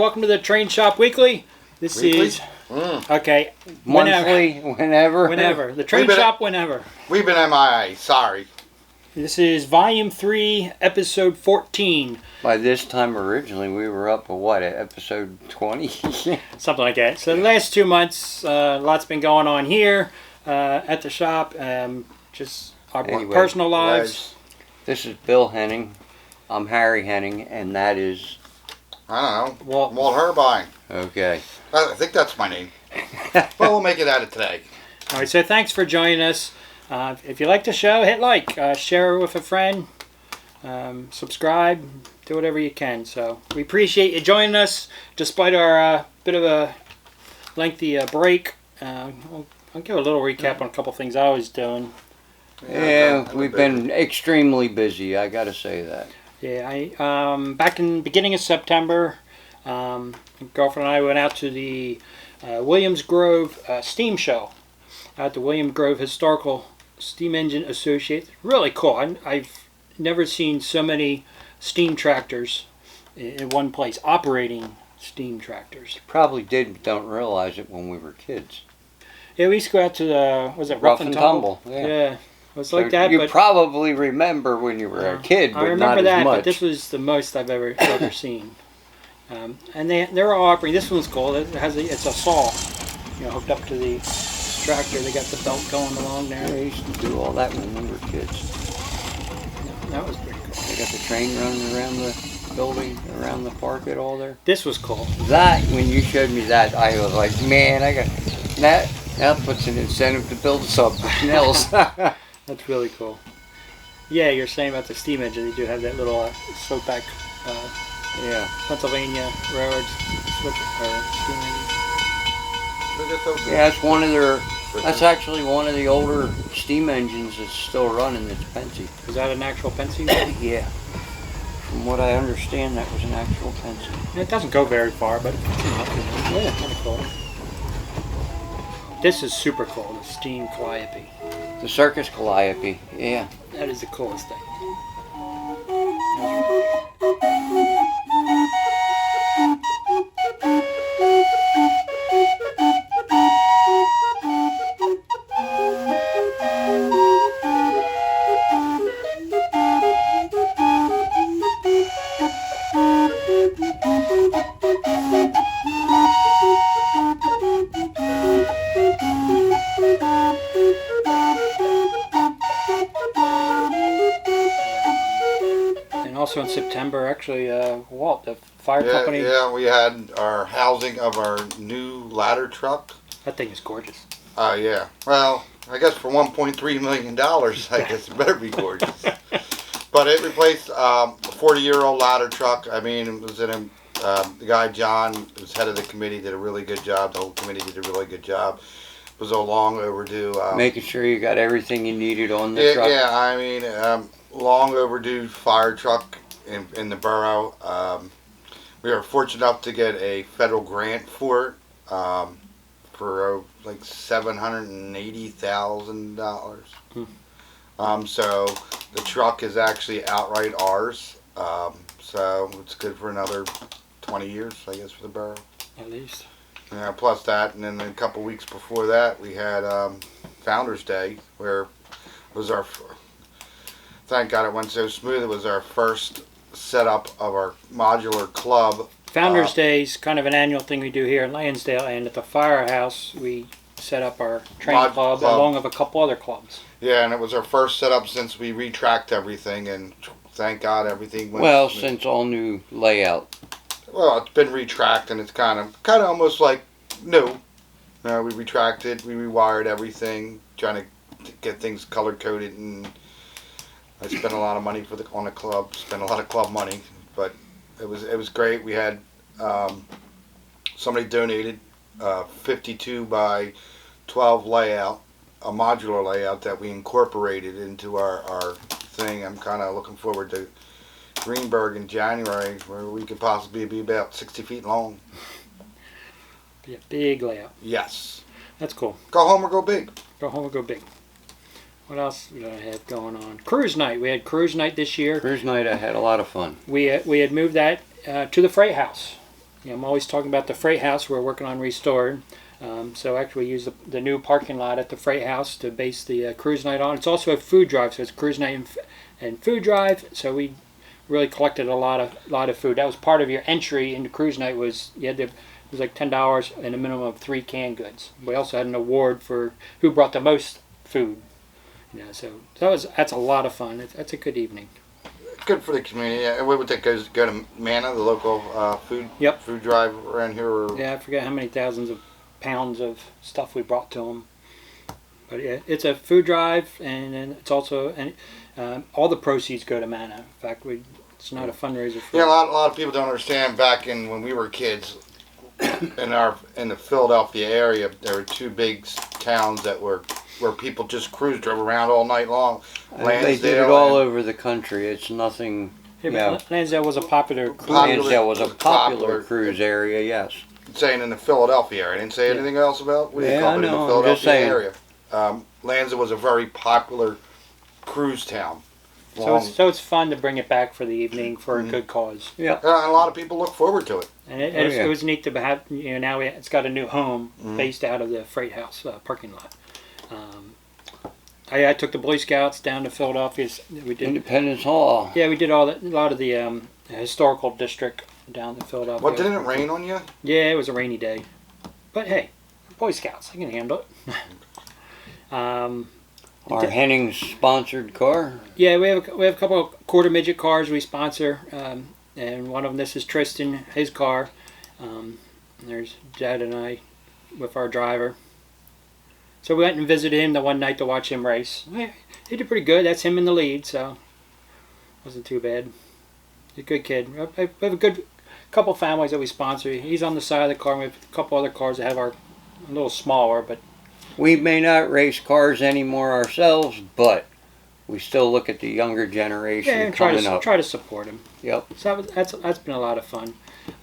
welcome to the Train Shop Weekly. This is okay. Monthly, whenever. The Train Shop, whenever. We've been MIA. Sorry. This is Volume 3, Episode 14. By this time, originally, we were up to what, Episode 20? Something like that. So the last 2 months, lots been going on here at the shop. Just our personal lives. This is Bill Henning. I'm Harry Henning, and that is... I don't know. Walt Herbine. Okay. I think that's my name. But we'll make it out of today. All right, so thanks for joining us. If you like the show, hit like, share it with a friend, subscribe, do whatever you can. So we appreciate you joining us despite our bit of a lengthy break. I'll give a little recap on a couple things I was doing. Yeah, we've been extremely busy, I gotta say that. Yeah, back in the beginning of September, my girlfriend and I went out to the Williams Grove Steam Show at the Williams Grove Historical Steam Engine Association. Really cool. I've never seen so many steam tractors in one place, operating steam tractors. Probably don't realize it when we were kids. Yeah, we used to go out to the, was it Rough and Tumble? Yeah. It was like that. You probably remember when you were a kid, but I remember not that, as much. but this was the most I've ever seen. And they're all operating. This one's cool. It's a saw, hooked up to the tractor. They got the belt going along there. Yeah, we used to do all that when we were kids. That was pretty cool. They got the train running around the building, around the park at all there. This was cool. That, when you showed me that, I was like, man, I got that. That puts an incentive to build something else. That's really cool. Yeah, you're saying about the steam engine. They do have that little slope back. Pennsylvania Railroad steam engine. Yeah, it's one of their. That's actually one of the older steam engines that's still running. It's Pennsy. Is that an actual Pennsy? Yeah. From what I understand, that was an actual Pennsy. It doesn't go very far, but it's enough. Yeah, kind of cool. This is super cool. The steam calliope. The circus calliope. Yeah. That is the coolest thing. Also in September, actually, Walt, the fire company. Yeah, we had our housing of our new ladder truck. That thing is gorgeous. Yeah. Well, I guess for $1.3 million, I guess it better be gorgeous. But it replaced a 40-year-old ladder truck. I mean, it was in the guy, John, who was head of the committee, did a really good job. The whole committee did a really good job. It was a long overdue. Making sure you got everything you needed on the truck. Yeah, I mean... long overdue fire truck in the borough. We were fortunate enough to get a federal grant for it for like $780,000. So the truck is actually outright ours. So it's good for another 20 years, I guess, for the borough. At least. Yeah, plus that, and then a couple weeks before that, we had Founders Day, where it was our... Thank God it went so smooth. It was our first setup of our modular club. Founders Day is kind of an annual thing we do here in Lansdale, and at the firehouse we set up our train club along with a couple other clubs. Yeah, and it was our first setup since we retracked everything, and thank God everything went smooth. Since all new layout. Well, it's been retracked, and it's kind of almost like new. We retracted, we rewired everything, trying to get things color-coded, and I spent a lot of money on the club. Spent a lot of club money, but it was great. We had somebody donated 52 by 12 layout, a modular layout that we incorporated into our thing. I'm kind of looking forward to Greenberg in January, where we could possibly be about 60 feet long. Be a big layout. Yes. That's cool. Go home or go big. Go home or go big. What else did I have going on? Cruise night. We had cruise night this year. Cruise night, I had a lot of fun. We had moved that to the Freight House. I'm always talking about the freight house we're working on restoring. So actually we use the new parking lot at the freight house to base the cruise night on. It's also a food drive, so it's cruise night and food drive. So we really collected a lot of food. That was part of your entry into cruise night. Was it was like $10 and a minimum of 3 canned goods. We also had an award for who brought the most food. So that's a lot of fun. That's a good evening. Good for the community. Yeah, what would that go to Manna, the local food drive around here? Or? Yeah, I forget how many thousands of pounds of stuff we brought to them. But yeah, it's a food drive, and it's also all the proceeds go to Manna. In fact, it's not a fundraiser for. Yeah, a lot of people don't understand. Back when we were kids, in the Philadelphia area, there were 2 big towns that were where people just drove around all night long. They did it all over the country. It's nothing. Yeah, Lansdale was a popular cruise. Lansdale was a popular cruise area. Yes. Saying in the Philadelphia area. I didn't say anything else about. Yeah, I know. In the Philadelphia area. Lansdale was a very popular cruise town. So it's fun to bring it back for the evening for a good cause. Yeah. And a lot of people look forward to it. And it was neat to have. Now it's got a new home based out of the freight house parking lot. I took the Boy Scouts down to Philadelphia. We did Independence Hall. Yeah, we did a lot of the historical district down in Philadelphia. What, didn't it rain on you? Yeah, it was a rainy day. But hey, Boy Scouts, I can handle it. Our Henning sponsored car. Yeah, we have a couple of quarter midget cars we sponsor, and one of them, this is Tristan, his car. There's Dad and I with our driver. So we went and visited him the one night to watch him race. He did pretty good. That's him in the lead, so wasn't too bad. He's a good kid. We have a good couple families that we sponsor. He's on the side of the car. We have a couple other cars that have a little smaller, but we may not race cars anymore ourselves, but we still look at the younger generation and coming up. Try to support him. Yep. So that's been a lot of fun.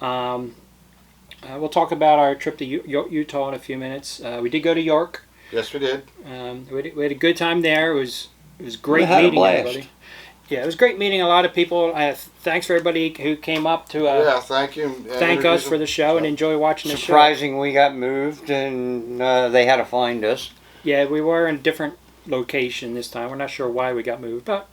We'll talk about our trip to Utah in a few minutes. We did go to York. Yes, we did. We had a good time there. It was great meeting everybody. Yeah, it was great meeting a lot of people. Thanks for everybody who came up to thank you. Thank us for the show and enjoy watching the show. Surprising we got moved and they had to find us. Yeah, we were in a different location this time. We're not sure why we got moved, but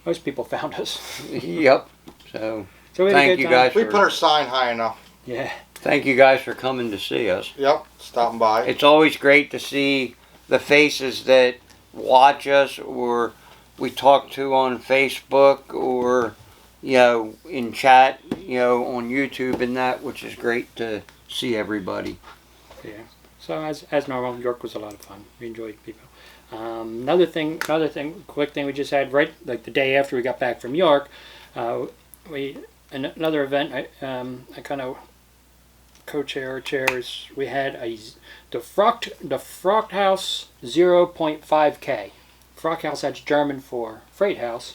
most people found us. Yep. So we thank you guys. We put our sign high enough. Yeah. Thank you guys for coming to see us. Yep, stopping by. It's always great to see the faces that watch us or we talk to on Facebook or, in chat, on YouTube and that, which is great to see everybody. Yeah. So as normal, York was a lot of fun. We enjoyed people. Another quick thing we just had right like the day after we got back from York, another event. I kind of co-chair or chairs. We had the Frocht House 0.5K. Frocht House, that's German for freight house,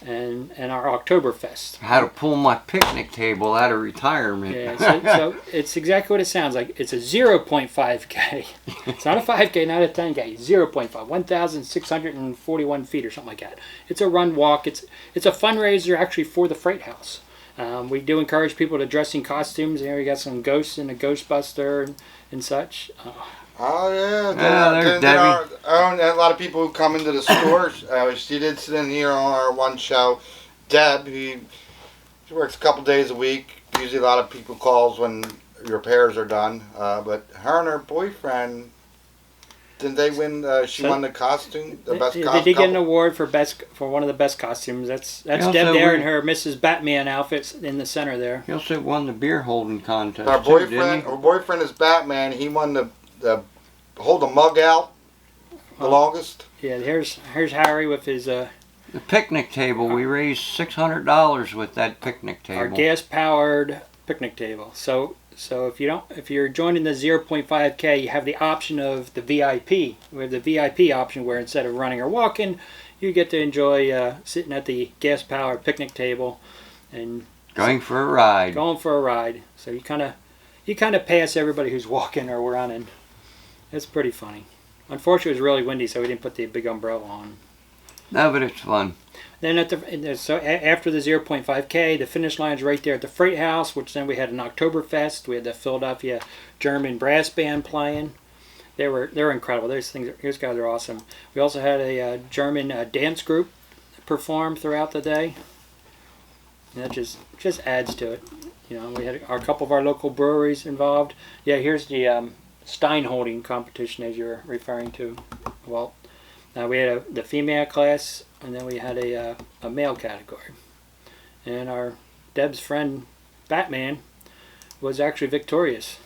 and our Oktoberfest. I had to pull my picnic table out of retirement. Yeah, so it's exactly what it sounds like. It's a 0.5K. It's not a 5K, not a 10K. 0.5, 1,641 feet or something like that. It's a run walk. It's a fundraiser actually for the freight house. We do encourage people to dress in costumes. Here we got some ghosts and a Ghostbuster and such. Oh yeah, there's Debbie. A lot of people who come into the stores. She did sit in here on our one show. Deb, she works a couple days a week. Usually a lot of people calls when repairs are done. But her and her boyfriend, didn't they win? She won the costume, the best costume. They did get an award for one of the best costumes. That's Deb there in her Mrs. Batman outfits in the center there. He also won the beer holding contest. Her boyfriend is Batman. He won the hold the mug out the longest. Yeah, here's Harry with his the picnic table. We raised $600 with that picnic table. Our gas-powered picnic table. So if you're joining the 0.5K, you have the option of the VIP. We have the VIP option where instead of running or walking, you get to enjoy sitting at the gas-powered picnic table and going for a ride. So you kind of pass everybody who's walking or running. It's pretty funny. Unfortunately, it was really windy, so we didn't put the big umbrella on. No, but it's fun. Then after the 0.5K, the finish line's right there at the Freight House, which then we had an Oktoberfest. We had the Philadelphia German brass band playing. They were incredible. Those guys are awesome. We also had a German dance group perform throughout the day. And that just adds to it. You know, we had a couple of our local breweries involved. Yeah, here's the Stein holding competition as you were referring to, Walt. We had the female class, and then we had a male category. And our Deb's friend Batman was actually victorious.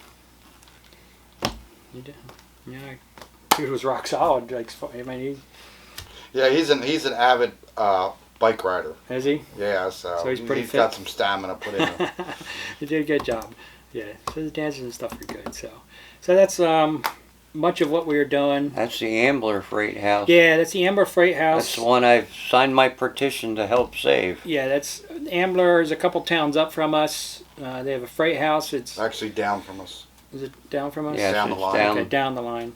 He did. Yeah, he was rock solid. Like, I mean, he's an avid bike rider. Is he? Yeah, so he's pretty fit. Got some stamina put in him. He did a good job. Yeah, so the dances and stuff were good. So that's much of what we were doing. That's the Ambler Freight House. Yeah, that's the Ambler Freight House. That's the one I've signed my petition to help save. Yeah, that's Ambler is a couple towns up from us. They have a freight house. It's actually down from us. Is it down from us? Yeah, down the line. Down. Okay, down the line.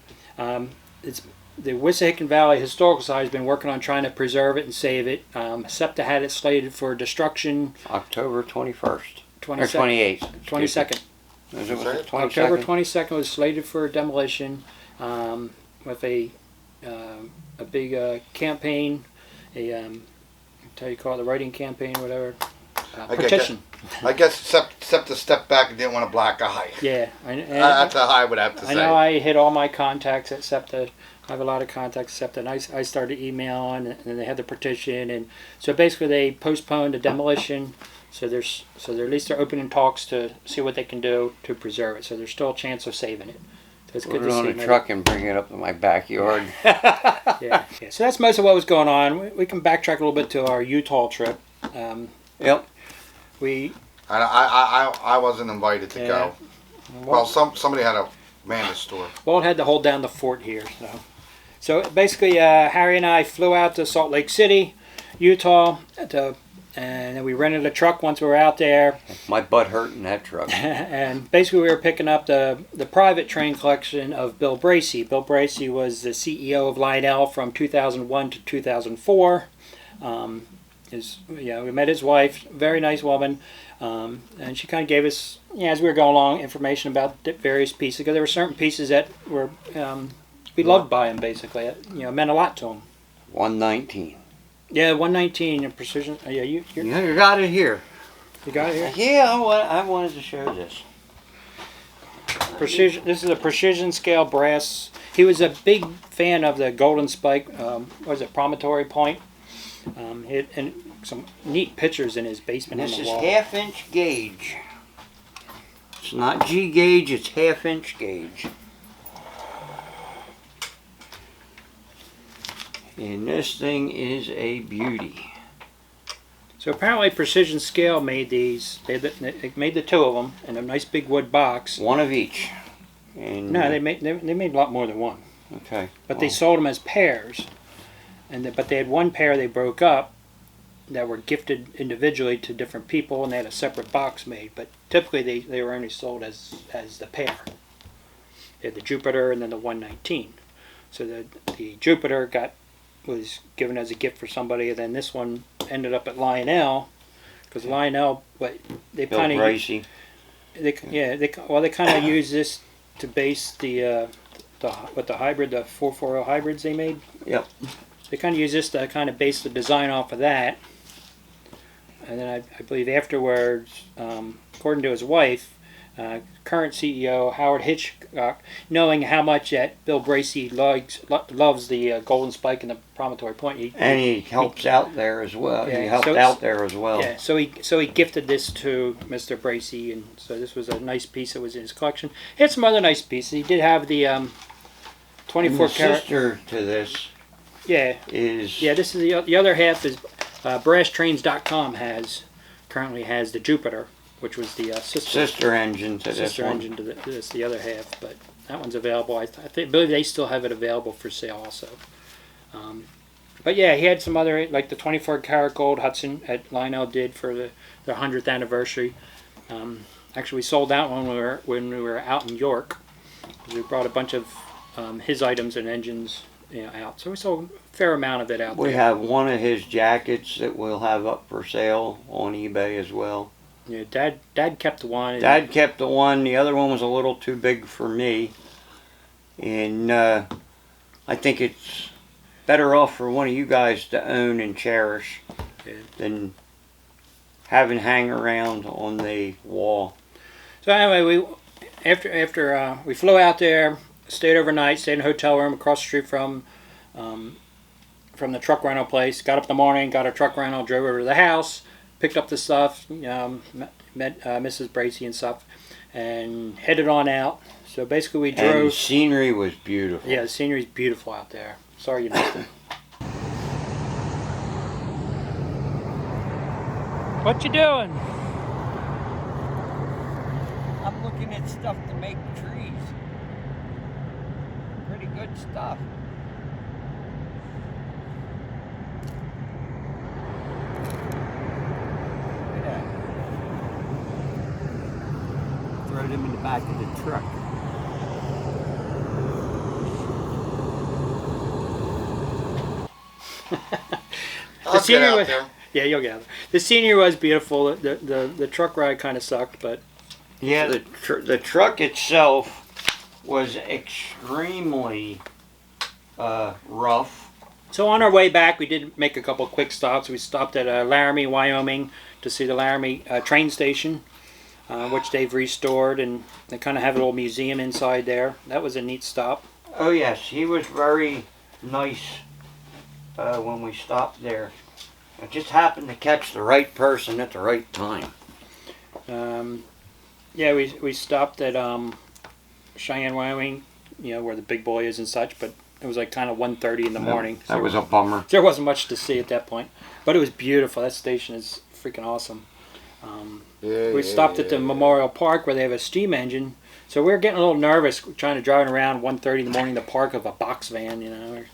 It's the Wissahickon Valley Historical Society has been working on trying to preserve it and save it. SEPTA had it slated for destruction October 21st. 22nd. Or 28th. 22nd. Was it 22nd? October 22nd was slated for demolition with a big campaign, how you call it, the writing campaign, whatever. Petition. I guess SEPTA stepped back and didn't want a black eye. Yeah. That's how I would have to say. I know I hit all my contacts at SEPTA. I have a lot of contacts at SEPTA, and I started emailing, and then they had the petition, and so basically they postponed the demolition. So they're at least they're opening talks to see what they can do to preserve it. So there's still a chance of saving it. So it's good to see. Put it on a truck and bring it up to my backyard. Yeah. So that's most of what was going on. We can backtrack a little bit to our Utah trip. Yep. I wasn't invited to go. Well, somebody had to man the store. Walt had to hold down the fort here. So basically, Harry and I flew out to Salt Lake City, Utah, and then we rented a truck once we were out there. My butt hurt in that truck. And basically, we were picking up the private train collection of Bill Bracey. Bill Bracey was the CEO of Lionel from 2001 to 2004. We met his wife, very nice woman, and she kind of gave us, as we were going along, information about the various pieces, because there were certain pieces that were we loved by him. Basically, it meant a lot to him. 119. Yeah, 119 in precision. Yeah, you got it here. You got it here. Yeah, I wanted to show this. Precision. This is a precision scale brass. He was a big fan of the Golden Spike. Promontory Point. And some neat pictures in his basement. This on the is wall. half-inch gauge. It's not G gauge, it's half-inch gauge. And this thing is a beauty. So apparently Precision Scale made these. They made the two of them in a nice big wood box. One of each. And no, they made a lot more than one. Okay. But they sold them as pairs. But they had one pair they broke up that were gifted individually to different people, and they had a separate box made. But typically they were only sold as the pair. They had the Jupiter and then the 119. So the Jupiter was given as a gift for somebody, and then this one ended up at Lionel, because Lionel, they kind of they kind of use this to base the hybrid, the 440 hybrids they made. Yep. They kind of use this to kind of base the design off of that. And then I believe afterwards, according to his wife, current CEO Howard Hitchcock, knowing how much that Bill Bracey loves the Golden Spike and the Promontory Point, he helps out there as well. Yeah, he helped out there as well. Yeah, so he gifted this to Mr. Bracey, and so this was a nice piece that was in his collection. He had some other nice pieces. He did have the 24 karat. Sister to this. Yeah. This is the other half is BrassTrains.com currently has the Jupiter, which was the sister engine to this one. Engine to this, the other half, but that one's available. I believe they still have it available for sale also. But yeah, he had some other, like the 24 karat gold Hudson at Lionel did for their 100th anniversary. Actually, we sold that one when we were out in York. We brought a bunch of his items and engines out. So we sold a fair amount of it out We there. have one of his jackets that we'll have up for sale on eBay as well. Yeah, Dad kept the one. Dad kept the one. The other one was a little too big for me. And I think it's better off for one of you guys to own and cherish than having hang around on the wall. So anyway, after we flew out there, stayed overnight, stayed in a hotel room across the street from the truck rental place. Got up in the morning, got a truck rental, drove over to the house, picked up the stuff, met Mrs. Bracey and stuff, and headed on out. So basically we drove. And the scenery was beautiful. Yeah, the scenery's beautiful out there. Sorry you missed it. What you doing? I'm looking at stuff to make trees. Pretty good stuff. Look at that. Throw them in the back of the truck. I'll get out was, there. Yeah, you'll get it. The scenery was beautiful. The truck ride kind of sucked, but yeah, the truck itself was extremely rough. So on our way back, we did make a couple quick stops. We stopped at Laramie, Wyoming, to see the Laramie train station, which they've restored, and they kind of have a little museum inside there. That was a neat stop. Oh yes, he was very nice when we stopped there. I just happened to catch the right person at the right time. Yeah, we stopped at Cheyenne, Wyoming, where the big boy is and such, but it was like kind of 1:30 in the morning. That was a bummer. There wasn't much to see at that point, but it was beautiful. That station is freaking awesome. We stopped at the Memorial Park where they have a steam engine, so we were getting a little nervous trying to drive around 1:30 in the morning in the park of a box van,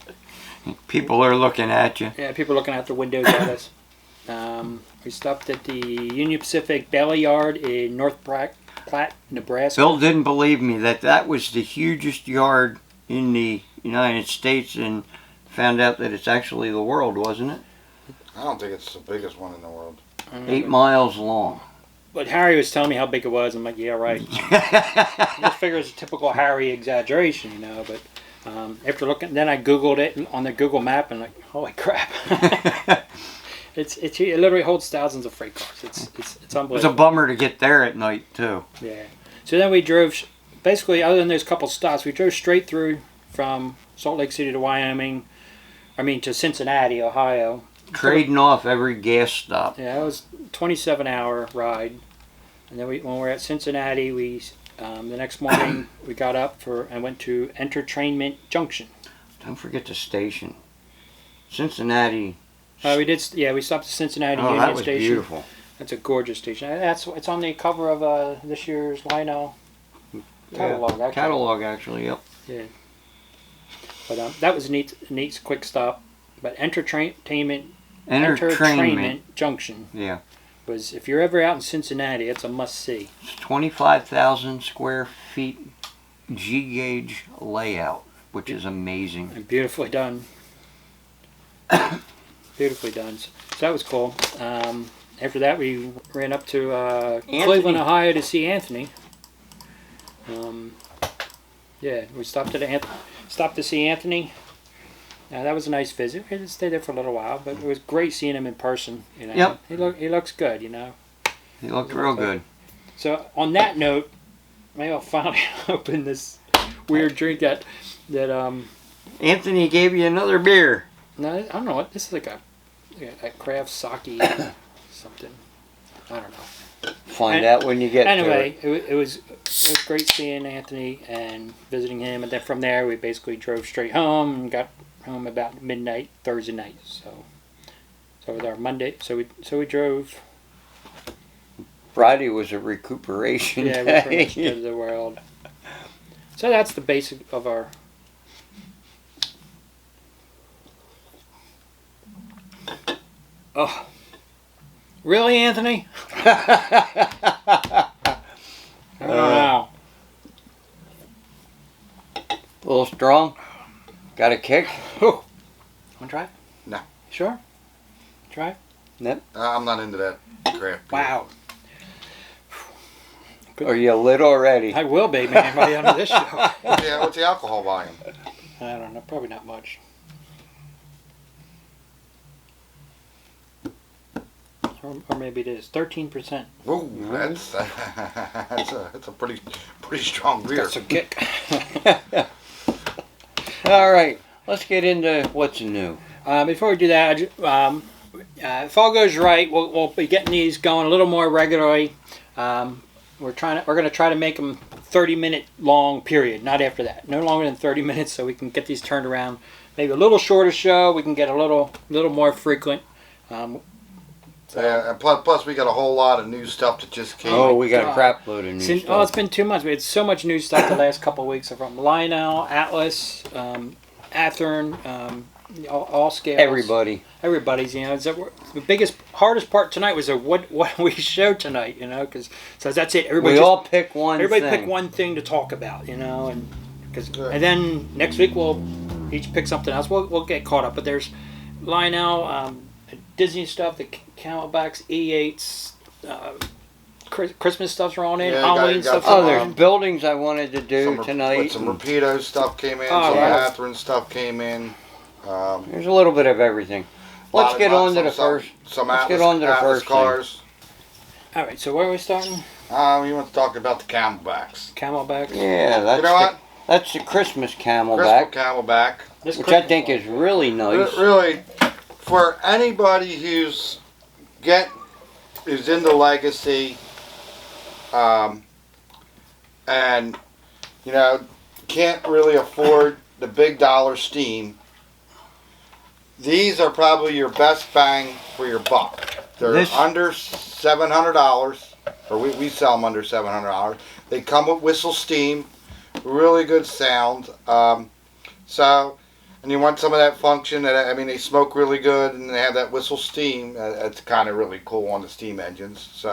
People are looking at you. Yeah, people looking out the windows at us. We stopped at the Union Pacific Bailey Yard in North Platte, Nebraska. Bill didn't believe me that was the hugest yard in the United States, and found out that it's actually the world, wasn't it? I don't think it's the biggest one in the world. 8 miles long. But Harry was telling me how big it was. I'm like, yeah, right. I just figure it's a typical Harry exaggeration, but after looking, then I Googled it on the Google map, and like, holy crap. It literally holds thousands of freight cars. It's unbelievable. It's a bummer to get there at night, too. Yeah. So then we drove, basically, other than those couple stops, we drove straight through from Salt Lake City to to Cincinnati, Ohio. Trading off every gas stop. Yeah, it was a 27-hour ride. And then when we were at Cincinnati, the next morning we got up and went to Entertainment Junction. Don't forget the station. Cincinnati. We stopped at Cincinnati Union that was Station. Beautiful. That's a gorgeous station. It's on the cover of this year's Lionel catalog. Yeah, catalog, actually, yep. Yeah. But that was a neat quick stop. But Entertainment Junction. Yeah. Was, if you're ever out in Cincinnati, it's a must-see. It's 25,000 square feet G-gauge layout, which is amazing. And beautifully done. Beautifully done. So that was cool. After that, we ran up to Cleveland, Ohio to see Anthony. We stopped to see Anthony. That was a nice visit. We had to stay there for a little while, but it was great seeing him in person. Yep. He looks good. He looked real good. So on that note, maybe I'll finally open this weird drink that Anthony gave you another beer. No, I don't know what this is, like a craft sake something. I don't know. Find out when you get anyway, to it. It was great seeing Anthony and visiting him, and then from there we basically drove straight home and got home about midnight Thursday night. So with our Monday, so we drove. Friday was a recuperation day. We pretty much did the world. So that's the basic of our. Oh, really, Anthony? Wow. A little strong? Got a kick? Oh. Want to try it? No. Sure? Try it? Yep. I'm not into that crap. Wow. Are you lit already? I will be, man, by the end of this show. What's the alcohol volume? I don't know. Probably not much. Or maybe it is 13%. Ooh, that's a pretty strong beer. Got some kick. All right, let's get into what's new. Before we do that, if all goes right, we'll be getting these going a little more regularly. We're going to try to make them 30-minute long period, not after that. No longer than 30 minutes, so we can get these turned around. Maybe a little shorter show. We can get a little more frequent. Yeah, and plus we got a whole lot of new stuff that just came. Oh, we got a crap load of new stuff. Oh, it's been 2 months. We had so much new stuff the last couple of weeks from Lionel, Atlas, Athearn, all scales. Everybody's. The hardest part tonight was what we showed tonight. Because that's it. Everybody pick one. Everybody pick one thing to talk about. And then next week we'll each pick something else. We'll get caught up. But there's Lionel. Disney stuff, the Camelbacks, E8s, Christmas stuff's rolling in, Halloween stuff. There's buildings I wanted to do tonight. Some Rapido stuff came in, some Athearn stuff came in. There's a little bit of everything. Let's get on to the first. Let's get on to the first cars. All right, so where are we starting? You want to talk about the Camelbacks? Camelbacks? Yeah, that's the Christmas Camelback. Camelback. Which I think is really nice. Really. For anybody who's into Legacy, and can't really afford the big dollar steam, these are probably your best bang for your buck. They're under $700, or we sell them under $700. They come with whistle steam, really good sound. And you want some of that function. They smoke really good, and they have that whistle steam. That's kind of really cool on the steam engines.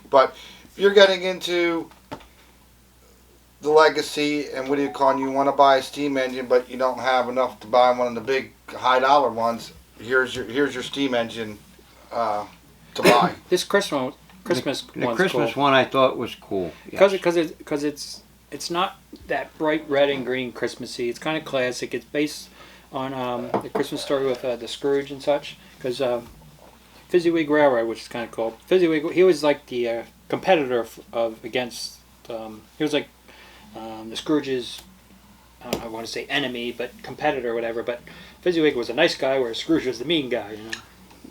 But if you're getting into the Legacy, and you want to buy a steam engine, but you don't have enough to buy one of the big high dollar ones, here's your steam engine to buy. This Christmas one I thought was cool because it's not that bright red and green Christmassy. It's kind of classic. It's based on the Christmas story with the Scrooge and such, because Fezziwig Railway, which is kind of cool. Fezziwig, he was like the competitor against. He was like the Scrooge's, I don't know, I want to say enemy, but competitor or whatever. But Fezziwig was a nice guy, whereas Scrooge was the mean guy.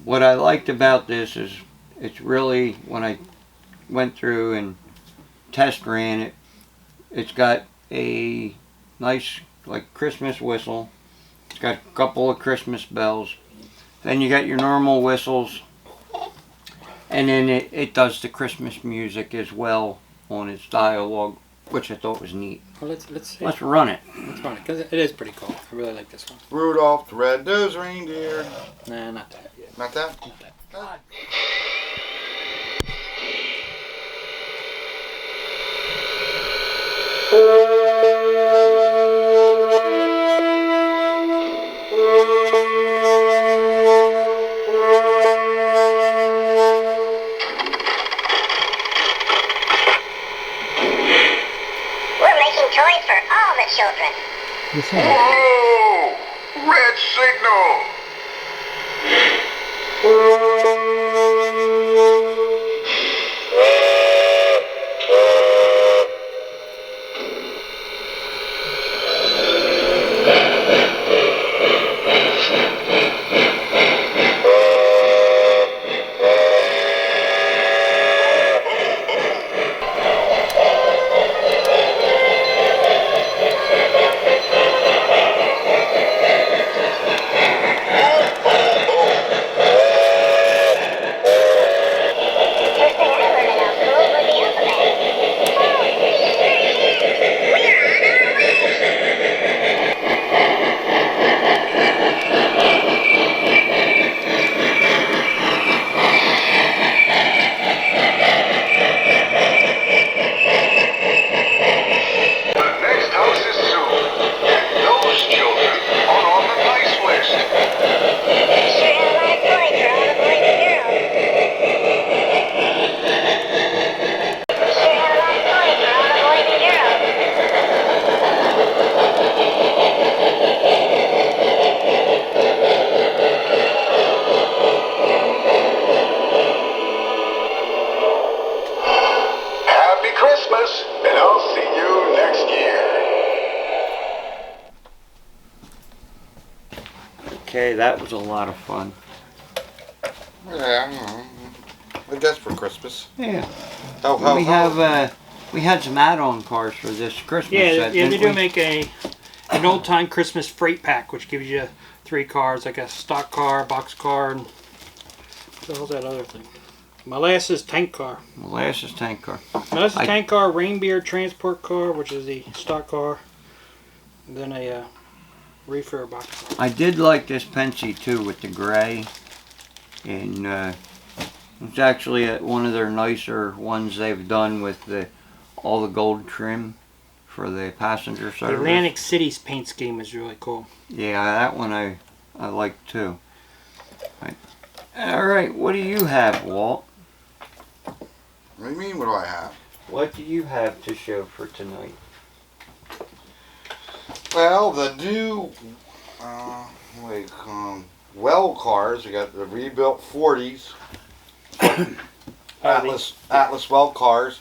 What I liked about this is it's really, when I went through and test ran it, it's got a nice Christmas whistle. It's got a couple of Christmas bells. Then you got your normal whistles. And then it does the Christmas music as well on its dialogue, which I thought was neat. Well, let's see. Let's run it. Let's run it, because it is pretty cool. I really like this one. Rudolph the Red-Nosed Reindeer. Nah, not that yet. Not that? Not that. God. Children. Oh, red signal. Okay, that was a lot of fun. Yeah, I guess for Christmas. Yeah. How We had some add-on cars for this Christmas set, they didn't do we? make an old time Christmas freight pack, which gives you 3 cars, like a stock car, box car, and what the hell's that other thing? Molasses tank car. Molasses tank car. Molasses tank car, reindeer transport car, which is the stock car, and then a reefer box car. I did like this Pensy too with the gray, and it's actually one of their nicer ones they've done with all the gold trim for the passenger service. The Atlantic City's paint scheme is really cool. Yeah, that one I like too. All right, what do you have, Walt? What do you mean, what do I have? What do you have to show for tonight? Well, the new, well cars, we got the rebuilt 40s. Atlas well cars.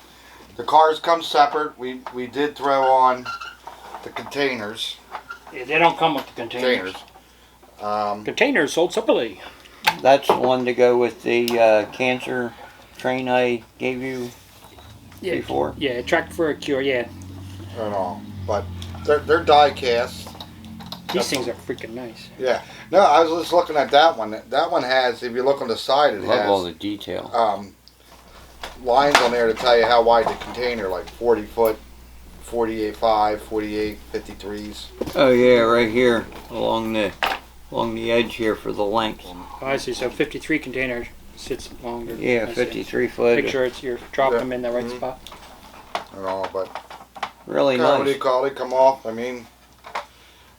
The cars come separate. We did throw on the containers. Yeah, they don't come with the containers. Containers sold separately. That's the one to go with the cancer train I gave you before? Yeah, Track for a Cure, yeah. And all. But they're die cast. These things are freaking nice. Yeah. No, I was just looking at that one. That one has, if you look on the side, it Love has all the detail. lines on there to tell you how wide the container, like 40 foot, 48.5, 48, 53s. Oh yeah, right here along the edge here for the length. Oh, I see. So 53 container sits longer. Yeah, I see. 53 foot. Make sure you're dropping them in the right spot. And all, but Really what do you nice. call it? Come off. I mean,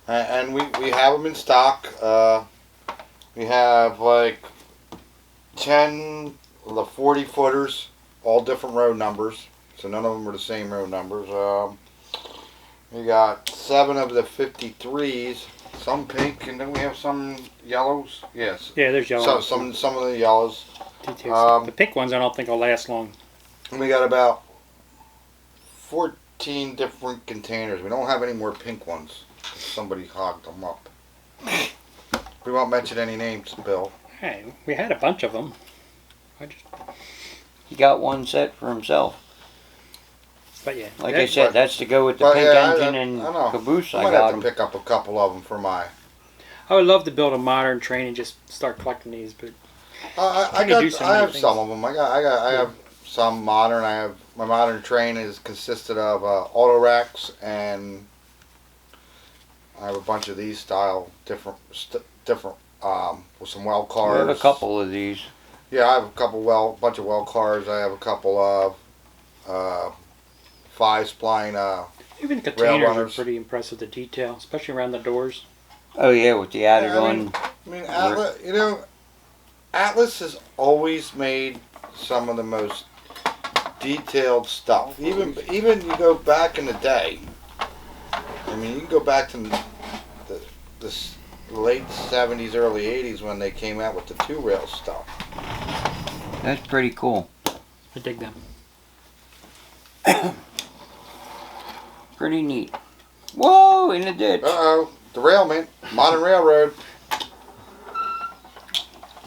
and we have them in stock. We have like 10 of the 40 footers, all different road numbers. So none of them are the same road numbers. We got 7 of the 53s, some pink, and then we have some yellows. Yes. Yeah, there's yellow. So some of the yellows. Details. The pink ones I don't think will last long. And we got about 14 different containers. We don't have any more pink ones. Somebody hogged them up. We won't mention any names, Bill. Hey, we had a bunch of them. He got one set for himself. But yeah. Like I said, that's to go with the But pink yeah, engine I and know. caboose. I I might got have him. to pick up a couple of them for my. I would love to build a modern train and just start collecting these, but I can do so many have things. some of them. I have some modern. I have my modern train is consisted of auto racks, and I have a bunch of these style different with some well We cars. have a couple of these. Yeah, I have a bunch of well cars. I have a couple of 5-spline. even the Rail containers are runners. pretty impressive, the detail, especially around the doors. Oh yeah, with the added Yeah, I on. mean, Atlas has always made some of the most detailed stuff. Even you go back in the day. I mean, you can go back to the late 70s, early 80s when they came out with the 2-rail stuff. That's pretty cool. I dig them. Pretty neat. Whoa, in the ditch. Uh-oh, derailment, modern railroad.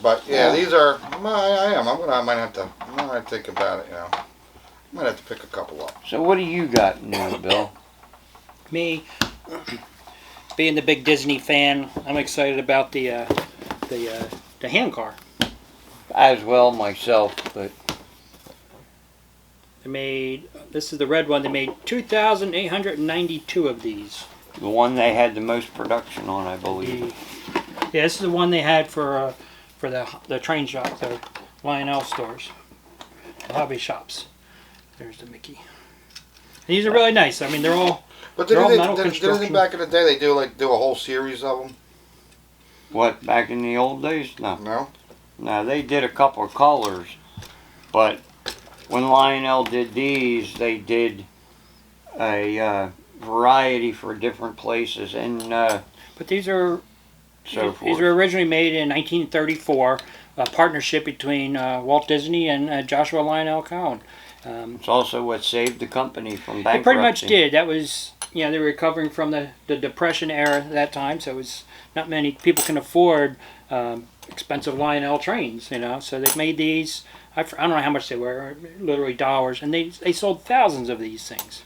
But yeah, these are. I might have to think about it. I might have to pick a couple up. So what do you got now, Bill? Me, being the big Disney fan, I'm excited about the Handcar. As well myself, but They made, this is the red one, they made 2,892 of these. the one they had the most production on, I believe. Yeah, this is the one they had for the train shop, the Lionel stores, the hobby shops. There's the Mickey. And these are really nice. I mean, they're all But they're all didn't metal they construction. back in the day they do a whole series of them? What, back in the old days? No. No. No, they did a couple of colors, but when Lionel did these, they did a variety for different places and But these are so these forth. were originally made in 1934, a partnership between Walt Disney and Joshua Lionel Cowan. It's also what saved the company from They bankruptcy. pretty much did. That was you know, they were recovering from the Depression era at that time, so it was not many people can afford expensive Lionel trains, you know. So they made these. I don't know how much they were, literally dollars, and they sold thousands of these things.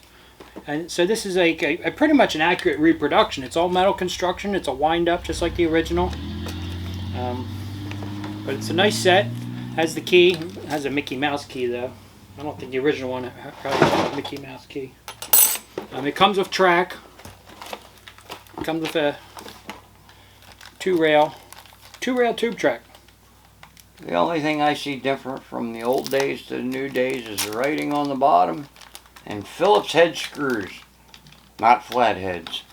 And so this is a pretty much an accurate reproduction. It's all metal construction. It's a wind-up just like the original. But it's a nice set. Has the key. Has a Mickey Mouse key though. I don't think the original one had a Mickey Mouse key. It comes with track. It comes with a two-rail tube track. The only thing I see different from the old days to the new days is the writing on the bottom and Phillips head screws, not flat heads.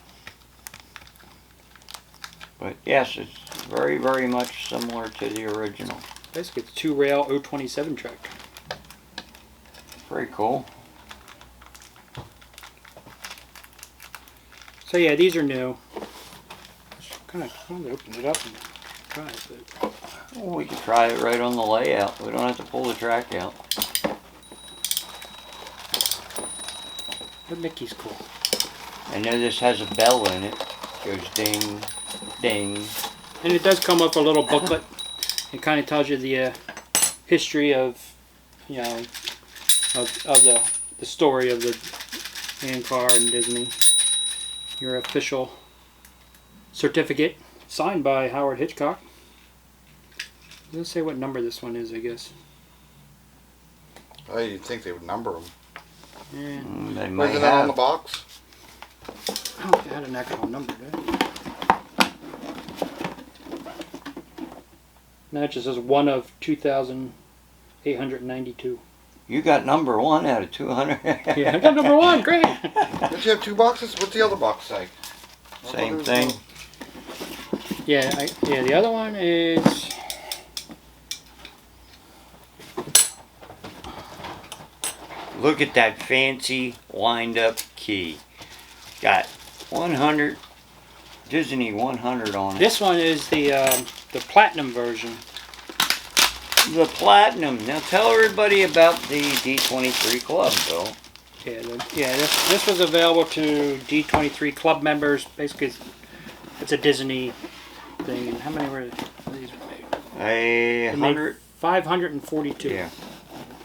But yes, it's very, very much similar to the original. Basically, it's a two-rail 027 track. Very cool. So yeah, these are new. Kind of open it up and try it. But... Well, we could try it right on the layout. We don't have to pull the track out. But Mickey's cool. I know this has a bell in it. It goes ding, ding. And it does come with a little booklet. It kind of tells you the history of, you know, of the story of the Handcar and Disney. Your official certificate signed by Howard Hitchcock. It doesn't say what number this one is, I guess. Oh, you'd think they would number them. Yeah. They might Wasn't that on the have. box? I don't think it had an actual number, did it? No, it just says 1 of 2,892. You got number 1 out of 200. Yeah, I got number 1. Great. Did you have 2 boxes? What's the other box say? Same thing. Yeah, the other one is... Look at that fancy wind-up key. Got 100, Disney 100 on it. This one is the platinum version. The platinum. Now tell everybody about the D23 Club, Bill. Yeah, this was available to D23 Club members. Basically, it's a Disney thing. And how many were these made? 100. 542. Yeah.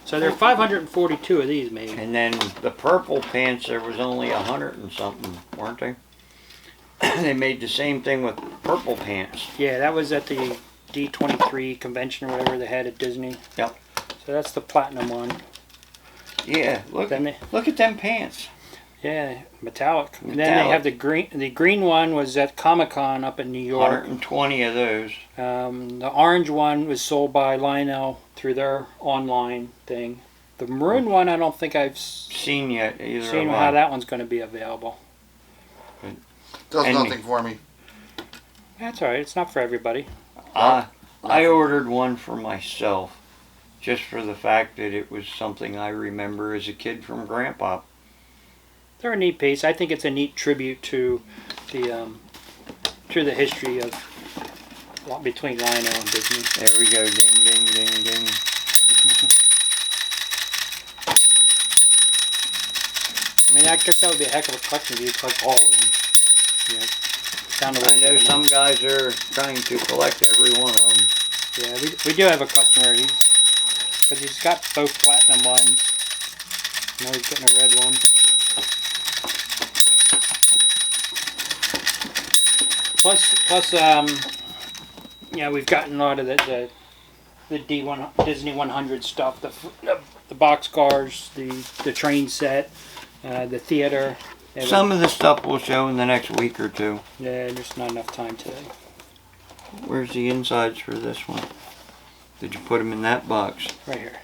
So there are 542 of these made. And then the purple pants, there was only 100 and something, weren't they? They made the same thing with purple pants. Yeah, that was at the D23 convention or whatever they had at Disney. Yep. So that's the platinum one. Yeah, look at them pants. Yeah, metallic. And then they have the green. The green one was at Comic-Con up in New York. 120 of those. The orange one was sold by Lionel through their online thing. The maroon one, I don't think I've Seen yet either. seen how that one's going to be available. Does And nothing for me. That's all right. It's not for everybody. I ordered one for myself, just for the fact that it was something I remember as a kid from Grandpa. They're a neat piece. I think it's a neat tribute to the history of between Lionel and Disney. There we go, ding, ding, ding, ding. I mean, I guess that would be a heck of a collection if you collect all of them. You know, down the I know some guys are trying to collect every one of them. Yeah, we do have a customer. Because he's got both platinum ones. Now he's getting a red one. Plus, yeah, we've gotten a lot of the Disney 100 stuff, the box cars, the train set, the theater. Yeah, Some of the stuff we'll show in the next week or two. Yeah, there's not enough time today. Where's the insides for this one? Did you put them in that box? Right here.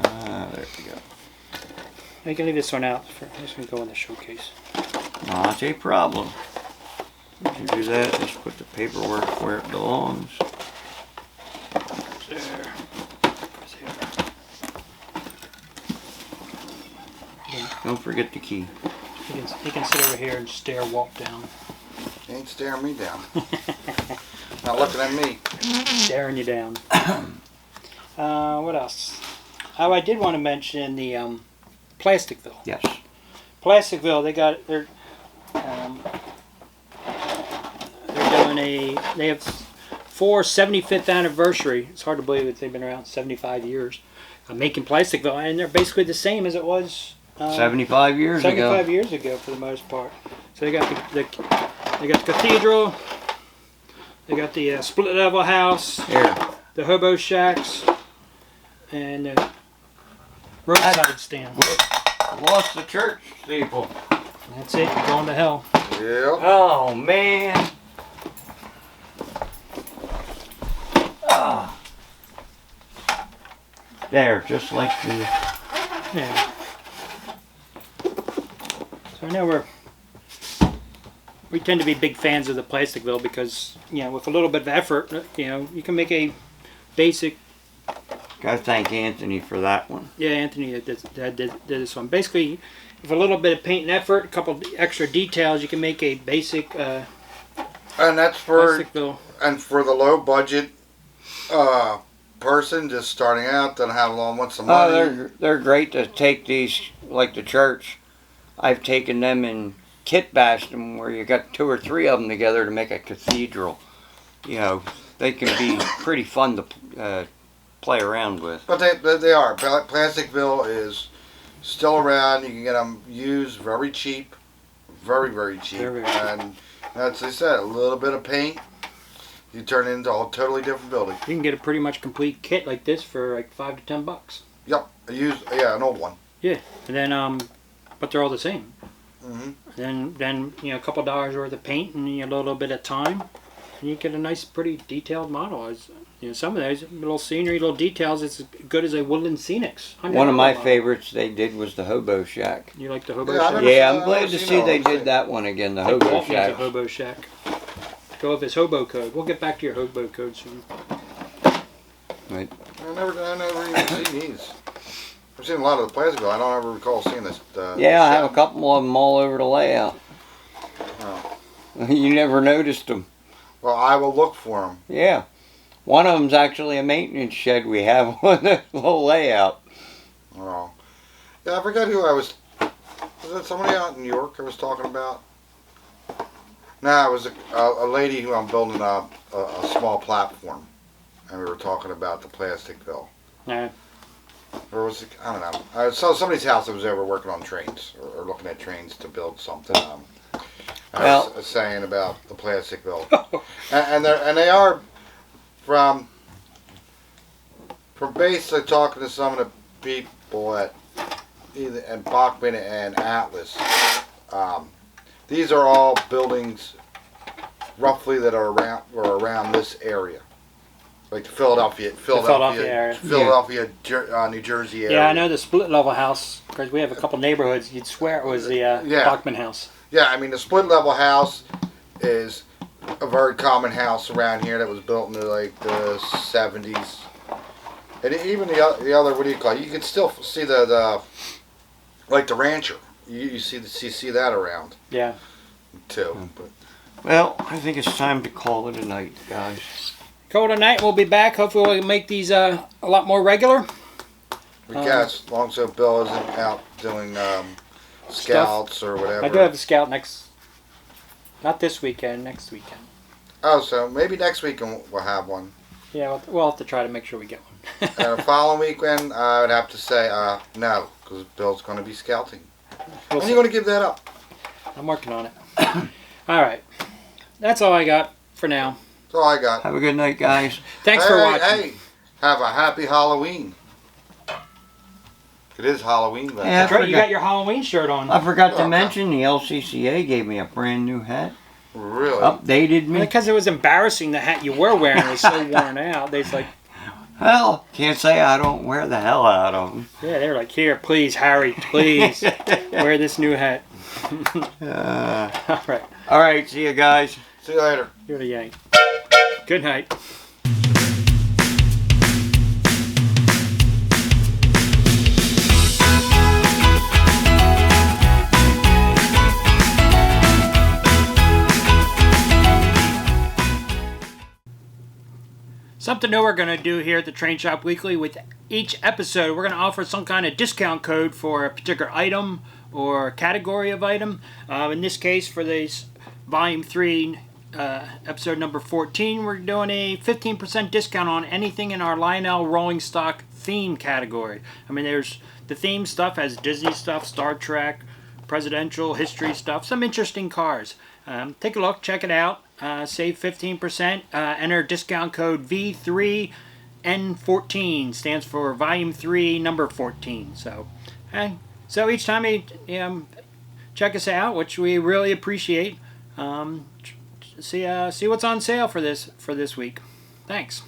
There we go. I can leave this one out. This can go in the showcase. Not a problem. If you do that, just put the paperwork where it belongs. There. Don't forget the key. He can sit over here and stare Walt down. He ain't staring me down. Not looking at me. Staring you down. What else? Oh, I did want to mention the Plasticville. Yes. Plasticville, they got They're doing they have 75th anniversary. It's hard to believe that they've been around 75 years making Plasticville, and they're basically the same as it was 75 years ago. 75 years ago for the most part. So they got the cathedral, they got the split level house, Here. the hobo shacks, and the roadside stand. Lost the church steeple. That's it. You're going to hell. Yep. Oh, man. Oh. There, just like the... Yeah. So I know we tend to be big fans of the Plasticville because, you know, with a little bit of effort, you know, you can make a basic. Gotta thank Anthony for that one. Yeah, Anthony did this one. Basically, with a little bit of paint and effort, a couple of extra details, you can make a basic And that's for Plasticville. and for the low budget person just starting out, doesn't have long wants some money. Oh, they're great to take these, like the church. I've taken them and kit bashed them where you got 2 or 3 of them together to make a cathedral. You know, they can be pretty fun to play around with. But they are. Plasticville is still around. You can get them used very cheap. Very, very cheap. Very cheap. And as I said, a little bit of paint, you turn it into a totally different building. You can get a pretty much complete kit like this for like $5 to $10. Yep. An old one. Yeah, and then but they're all the same. Mm-hmm. Then you know, a couple dollars worth of paint and a little bit of time, and you get a nice, pretty detailed model. You know, some of those little scenery, little details, it's as good as a Woodland Scenics. One of my favorites they did was the hobo shack. You like the hobo Yeah, shack? Yeah, I'm glad to see they did that one again, the hobo Walt needs a shack. hobo shack. Go with his hobo code. We'll get back to your hobo code soon. Right. I never even seen these. I've seen a lot of the Plasticville. I don't ever recall seeing this. Yeah, I have a couple of them all over the layout. Oh. You never noticed them. Well, I will look for them. Yeah. One of them's actually a maintenance shed we have on the whole layout. Oh. Yeah, I forgot who I was. Was that somebody out in New York I was talking about? No, it was a lady who I'm building a small platform. And we were talking about the Plasticville. No. Or was it, I don't know. I saw somebody's house that was over working on trains, or looking at trains to build something. I was saying about the Plasticville. and they are from basically talking to some of the people at Bachman and Atlas. These are all buildings roughly that are around this area. Like the Philadelphia area. New Jersey area. Yeah, I know the split level house because we have a couple neighborhoods. You'd swear it was the Bachman house. Yeah, I mean the split level house is a very common house around here that was built in the 70s. And even the other, what do you call it? You can still see the rancher. You see that around. Yeah. Too. But. Well, I think it's time to call it a night, guys. Call it a night. We'll be back. Hopefully we'll make these a lot more regular. We guess, as long as Bill isn't out doing scouts or whatever. I do have a scout not this weekend, next weekend. Oh, so maybe next weekend we'll have one. Yeah, we'll have to try to make sure we get one. And the following weekend, I would have to say no, because Bill's going to be scouting. When are you going to give that up? I'm working on it. All right. That's all I got for now. That's all I got. Have a good night, guys. Thanks for watching. Hey, have a happy Halloween. It is Halloween. Then. Yeah, That's right, you got your Halloween shirt on. I forgot to mention the LCCA gave me a brand new hat. Really? Updated me. Because it was embarrassing the hat you were wearing was so worn out. They was like, well, can't say I don't wear the hell out of them. yeah, they were like, here, please, Harry, please, wear this new hat. All right. All right, see you guys. See you later. You're the yank. Good night. Something new we're going to do here at the Train Shop Weekly. With each episode, we're going to offer some kind of discount code for a particular item or category of item. In this case, for this Volume 3, episode number 14, we're doing a 15% discount on anything in our Lionel Rolling Stock theme category. I mean, there's the theme stuff has Disney stuff, Star Trek, presidential history stuff, some interesting cars. Take a look, check it out, save 15%, enter discount code V3N14, stands for Volume 3, number 14. So each time you check us out, which we really appreciate, see what's on sale for this week. Thanks.